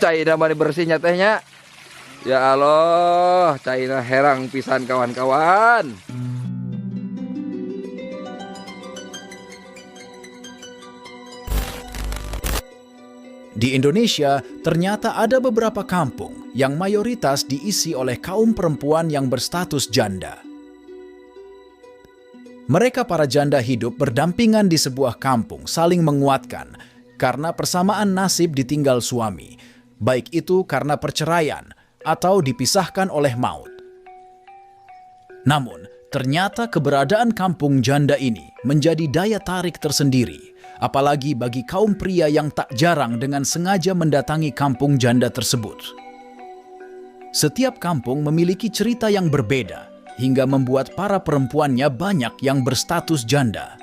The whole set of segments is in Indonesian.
Caina mah bersihnya tehnya. Ya Allah, Caina herang pisan kawan-kawan. Di Indonesia, ternyata ada beberapa kampung yang mayoritas diisi oleh kaum perempuan yang berstatus janda. Mereka para janda hidup berdampingan di sebuah kampung, saling menguatkan karena persamaan nasib ditinggal suami, baik itu karena perceraian atau dipisahkan oleh maut. Namun, ternyata keberadaan kampung janda ini menjadi daya tarik tersendiri, apalagi bagi kaum pria yang tak jarang dengan sengaja mendatangi kampung janda tersebut. Setiap kampung memiliki cerita yang berbeda, hingga membuat para perempuannya banyak yang berstatus janda.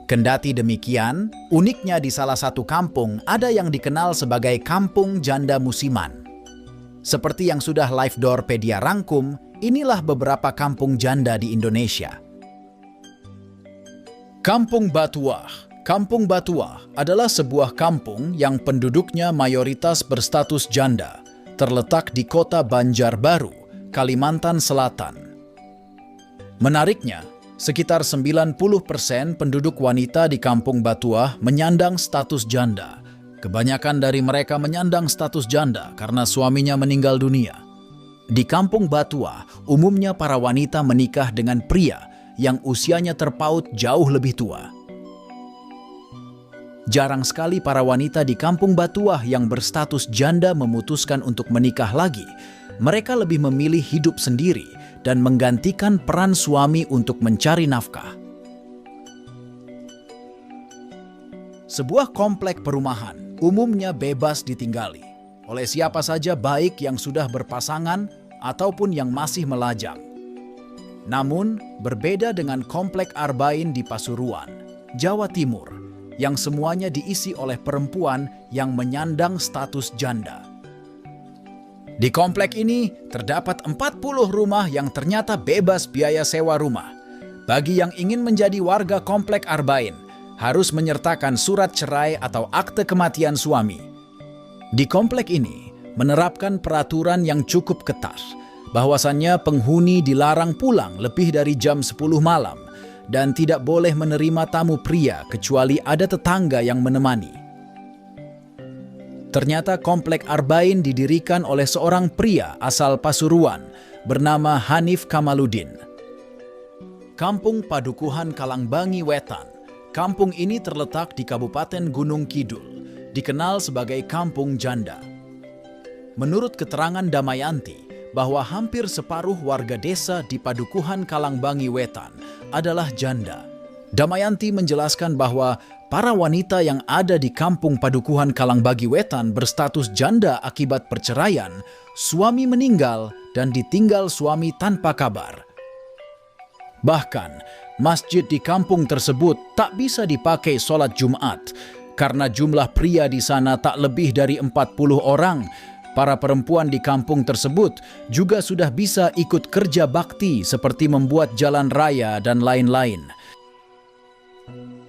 Kendati demikian, uniknya di salah satu kampung ada yang dikenal sebagai kampung janda musiman. Seperti yang sudah Live Doorpedia rangkum, inilah beberapa kampung janda di Indonesia. Kampung Batuah. Kampung Batuah adalah sebuah kampung yang penduduknya mayoritas berstatus janda, terletak di kota Banjarbaru, Kalimantan Selatan. Menariknya, sekitar 90% penduduk wanita di Kampung Batuah menyandang status janda. Kebanyakan dari mereka menyandang status janda karena suaminya meninggal dunia. Di Kampung Batuah, umumnya para wanita menikah dengan pria yang usianya terpaut jauh lebih tua. Jarang sekali para wanita di Kampung Batuah yang berstatus janda memutuskan untuk menikah lagi. Mereka lebih memilih hidup sendiri dan menggantikan peran suami untuk mencari nafkah. Sebuah komplek perumahan umumnya bebas ditinggali oleh siapa saja, baik yang sudah berpasangan ataupun yang masih melajang. Namun, berbeda dengan komplek Arbain di Pasuruan, Jawa Timur, yang semuanya diisi oleh perempuan yang menyandang status janda. Di komplek ini terdapat 40 rumah yang ternyata bebas biaya sewa rumah. Bagi yang ingin menjadi warga komplek Arbain, harus menyertakan surat cerai atau akte kematian suami. Di komplek ini menerapkan peraturan yang cukup ketat, bahwasannya penghuni dilarang pulang lebih dari jam 10 malam dan tidak boleh menerima tamu pria kecuali ada tetangga yang menemani. Ternyata komplek Arbain didirikan oleh seorang pria asal Pasuruan bernama Hanif Kamaluddin. Kampung Padukuhan Kalangbangi Wetan. Kampung ini terletak di Kabupaten Gunung Kidul, dikenal sebagai kampung janda. Menurut keterangan Damayanti, bahwa hampir separuh warga desa di Padukuhan Kalangbangi Wetan adalah janda. Damayanti menjelaskan bahwa para wanita yang ada di kampung Padukuhan Kalangbangi Wetan berstatus janda akibat perceraian, suami meninggal dan ditinggal suami tanpa kabar. Bahkan, masjid di kampung tersebut tak bisa dipakai sholat Jumat karena jumlah pria di sana tak lebih dari 40 orang. Para perempuan di kampung tersebut juga sudah bisa ikut kerja bakti seperti membuat jalan raya dan lain-lain.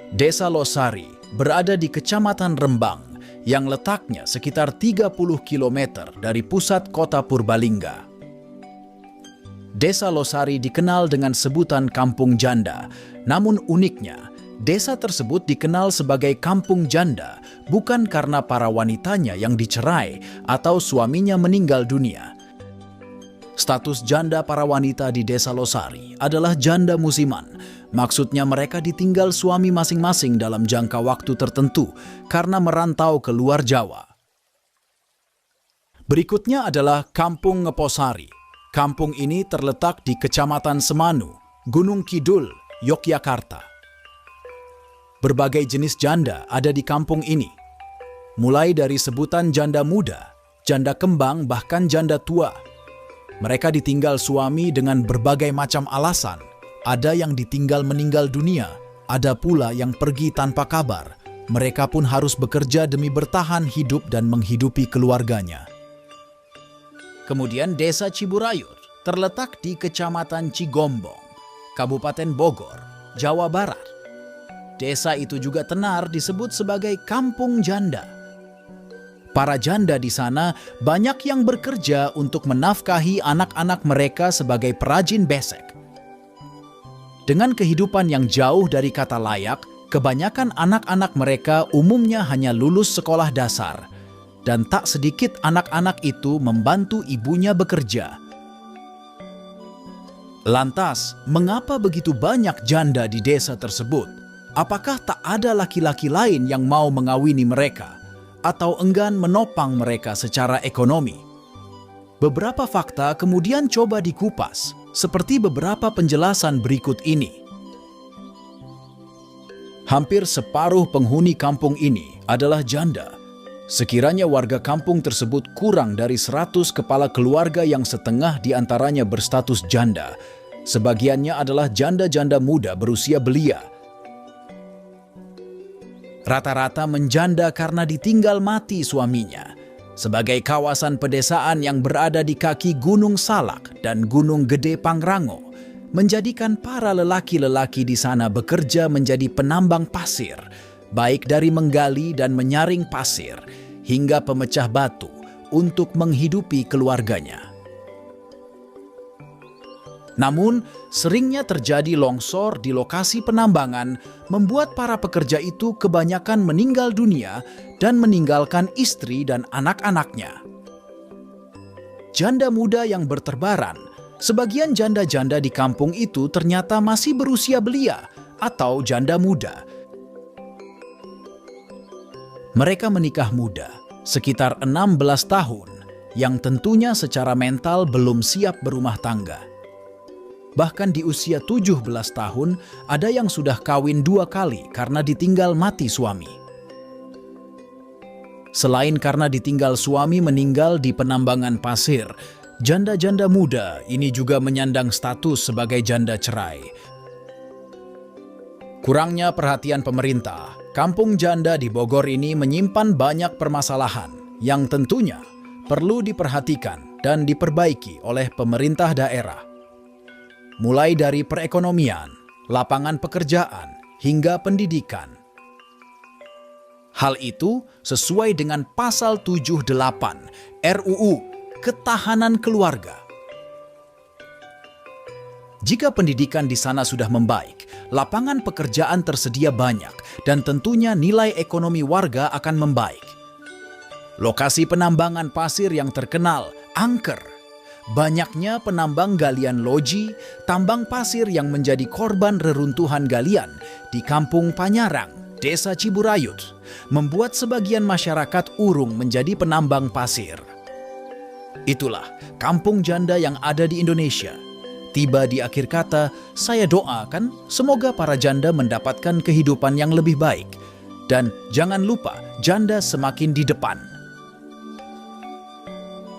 Desa Losari berada di Kecamatan Rembang yang letaknya sekitar 30 km dari pusat kota Purbalingga. Desa Losari dikenal dengan sebutan Kampung Janda, namun uniknya, desa tersebut dikenal sebagai kampung janda bukan karena para wanitanya yang dicerai atau suaminya meninggal dunia. Status janda para wanita di Desa Losari adalah janda musiman. Maksudnya mereka ditinggal suami masing-masing dalam jangka waktu tertentu karena merantau ke luar Jawa. Berikutnya adalah Kampung Ngeposari. Kampung ini terletak di Kecamatan Semanu, Gunung Kidul, Yogyakarta. Berbagai jenis janda ada di kampung ini. Mulai dari sebutan janda muda, janda kembang, bahkan janda tua. Mereka ditinggal suami dengan berbagai macam alasan. Ada yang ditinggal meninggal dunia, ada pula yang pergi tanpa kabar. Mereka pun harus bekerja demi bertahan hidup dan menghidupi keluarganya. Kemudian Desa Ciburayur terletak di Kecamatan Cigombong, Kabupaten Bogor, Jawa Barat. Desa itu juga tenar disebut sebagai kampung janda. Para janda di sana banyak yang bekerja untuk menafkahi anak-anak mereka sebagai perajin besek. Dengan kehidupan yang jauh dari kata layak, kebanyakan anak-anak mereka umumnya hanya lulus sekolah dasar, dan tak sedikit anak-anak itu membantu ibunya bekerja. Lantas, mengapa begitu banyak janda di desa tersebut? Apakah tak ada laki-laki lain yang mau mengawini mereka, atau enggan menopang mereka secara ekonomi? Beberapa fakta kemudian coba dikupas, seperti beberapa penjelasan berikut ini. Hampir separuh penghuni kampung ini adalah janda. Sekiranya warga kampung tersebut kurang dari 100 kepala keluarga yang setengah di antaranya berstatus janda, sebagiannya adalah janda-janda muda berusia belia. Rata-rata menjanda karena ditinggal mati suaminya. Sebagai kawasan pedesaan yang berada di kaki Gunung Salak dan Gunung Gede Pangrango, menjadikan para lelaki-lelaki di sana bekerja menjadi penambang pasir, baik dari menggali dan menyaring pasir hingga pemecah batu untuk menghidupi keluarganya. Namun, seringnya terjadi longsor di lokasi penambangan membuat para pekerja itu kebanyakan meninggal dunia dan meninggalkan istri dan anak-anaknya. Janda muda yang berterbaran, sebagian janda-janda di kampung itu ternyata masih berusia belia atau janda muda. Mereka menikah muda, sekitar 16 tahun, yang tentunya secara mental belum siap berumah tangga. Bahkan di usia 17 tahun, ada yang sudah kawin 2 kali karena ditinggal mati suami. Selain karena ditinggal suami meninggal di penambangan pasir, janda-janda muda ini juga menyandang status sebagai janda cerai. Kurangnya perhatian pemerintah, kampung janda di Bogor ini menyimpan banyak permasalahan yang tentunya perlu diperhatikan dan diperbaiki oleh pemerintah daerah. Mulai dari perekonomian, lapangan pekerjaan, hingga pendidikan. Hal itu sesuai dengan Pasal 78 RUU Ketahanan Keluarga. Jika pendidikan di sana sudah membaik, lapangan pekerjaan tersedia banyak, dan tentunya nilai ekonomi warga akan membaik. Lokasi penambangan pasir yang terkenal angker. Banyaknya penambang galian loji, tambang pasir yang menjadi korban reruntuhan galian di Kampung Panyarang, Desa Ciburayut, membuat sebagian masyarakat urung menjadi penambang pasir. Itulah kampung janda yang ada di Indonesia. Tiba di akhir kata, saya doakan semoga para janda mendapatkan kehidupan yang lebih baik. Dan jangan lupa, janda semakin di depan.